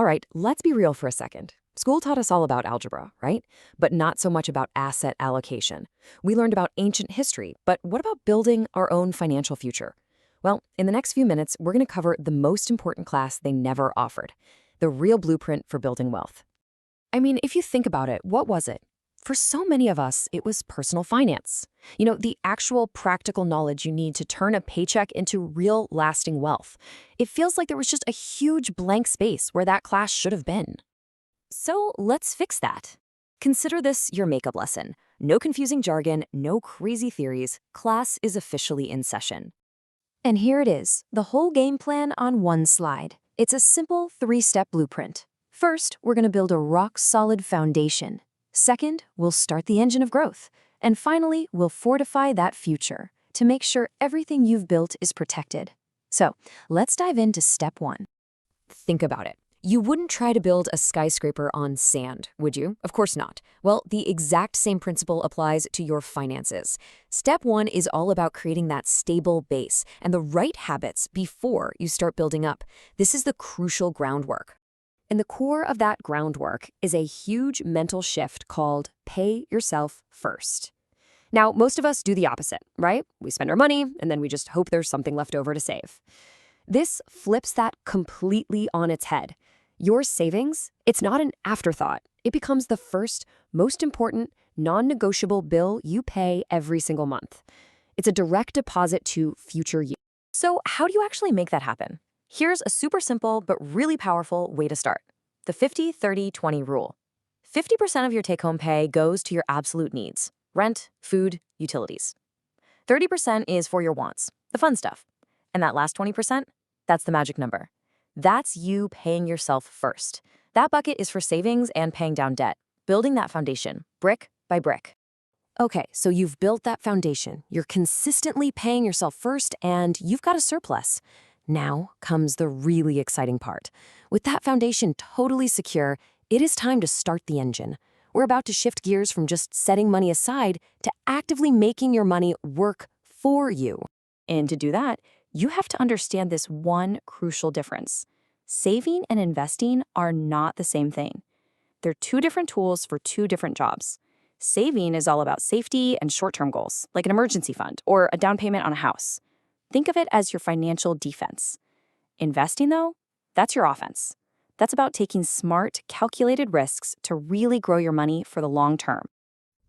All right, let's be real for a second. School taught us all about algebra, right? But not so much about asset allocation. We learned about ancient history, but what about building our own financial future? Well, in the next few minutes, we're going to cover the most important class they never offered, the real blueprint for building wealth. I mean, if you think about it, what was it? For so many of us, it was personal finance. The actual practical knowledge you need to turn a paycheck into real lasting wealth. It feels like there was just a huge blank space where that class should have been. So let's fix that. Consider this your makeup lesson. No confusing jargon, no crazy theories. Class is officially in session. And here it is, the whole game plan on one slide. It's a simple 3-step blueprint. First, we're going to build a rock-solid foundation. Second, we'll start the engine of growth. And finally, we'll fortify that future to make sure everything you've built is protected. So, let's dive into step 1. Think about it. You wouldn't try to build a skyscraper on sand, would you? Of course not. Well, the exact same principle applies to your finances. Step 1 is all about creating that stable base and the right habits before you start building up. This is the crucial groundwork. And the core of that groundwork is a huge mental shift called pay yourself first. Now, most of us do the opposite, right? We spend our money, and then we just hope there's something left over to save. This flips that completely on its head. Your savings, it's not an afterthought. It becomes the first, most important, non-negotiable bill you pay every single month. It's a direct deposit to future you. So how do you actually make that happen? Here's a super simple but really powerful way to start. The 50-30-20 rule. 50% of your take-home pay goes to your absolute needs: rent, food, utilities. 30% is for your wants, the fun stuff. And that last 20%, that's the magic number. That's you paying yourself first. That bucket is for savings and paying down debt, building that foundation, brick by brick. Okay, so you've built that foundation. You're consistently paying yourself first, and you've got a surplus. Now comes the really exciting part. With that foundation totally secure, it is time to start the engine. We're about to shift gears from just setting money aside to actively making your money work for you. And to do that, you have to understand this one crucial difference. Saving and investing are not the same thing. They're two different tools for two different jobs. Saving is all about safety and short-term goals, like an emergency fund or a down payment on a house. Think of it as your financial defense. Investing, though, that's your offense. That's about taking smart, calculated risks to really grow your money for the long term.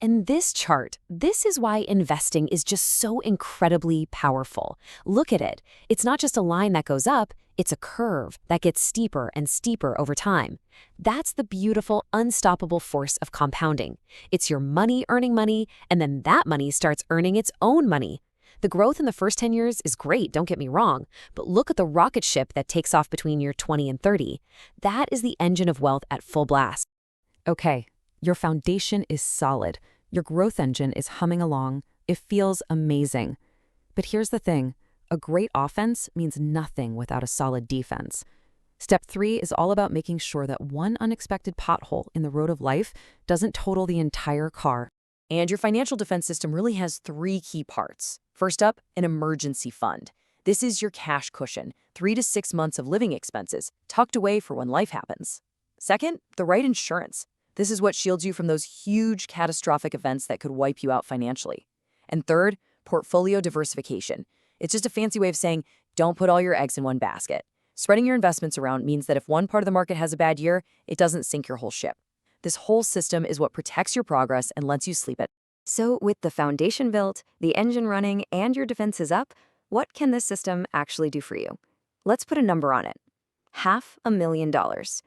And this chart, this is why investing is just so incredibly powerful. Look at it. It's not just a line that goes up, it's a curve that gets steeper and steeper over time. That's the beautiful, unstoppable force of compounding. It's your money earning money, and then that money starts earning its own money. The growth in the first 10 years is great, don't get me wrong, but look at the rocket ship that takes off between year 20 and 30. That is the engine of wealth at full blast. Okay, your foundation is solid. Your growth engine is humming along. It feels amazing. But here's the thing, a great offense means nothing without a solid defense. Step 3 is all about making sure that one unexpected pothole in the road of life doesn't total the entire car. And your financial defense system really has 3 key parts. First up, an emergency fund. This is your cash cushion, 3 to 6 months of living expenses, tucked away for when life happens. Second, the right insurance. This is what shields you from those huge catastrophic events that could wipe you out financially. And third, portfolio diversification. It's just a fancy way of saying, don't put all your eggs in one basket. Spreading your investments around means that if one part of the market has a bad year, it doesn't sink your whole ship. This whole system is what protects your progress and lets you sleep at. So with the foundation built, the engine running, and your defenses up, what can this system actually do for you? Let's put a number on it. $500,000.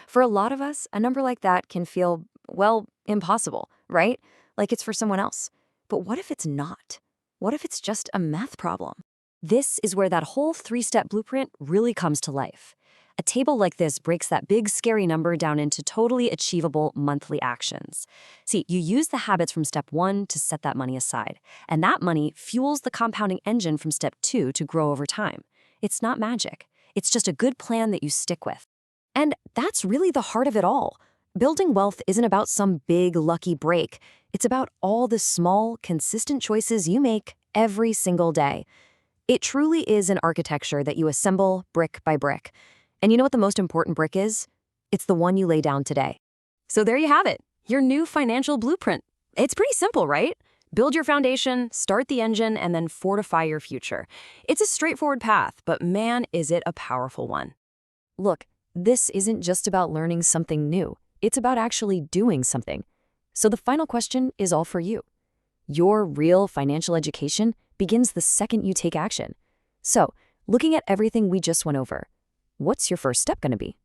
For a lot of us, a number like that can feel, well, impossible, right? Like it's for someone else. But what if it's not? What if it's just a math problem? This is where that whole 3-step blueprint really comes to life. A table like this breaks that big, scary number down into totally achievable monthly actions. See, you use the habits from step 1 to set that money aside, and that money fuels the compounding engine from step 2 to grow over time. It's not magic. It's just a good plan that you stick with. And that's really the heart of it all. Building wealth isn't about some big, lucky break. It's about all the small, consistent choices you make every single day. It truly is an architecture that you assemble brick by brick. And you know what the most important brick is? It's the one you lay down today. So there you have it, your new financial blueprint. It's pretty simple, right? Build your foundation, start the engine, and then fortify your future. It's a straightforward path, but man, is it a powerful one. Look, this isn't just about learning something new. It's about actually doing something. So the final question is all for you. Your real financial education begins the second you take action. So, looking at everything we just went over, what's your first step going to be?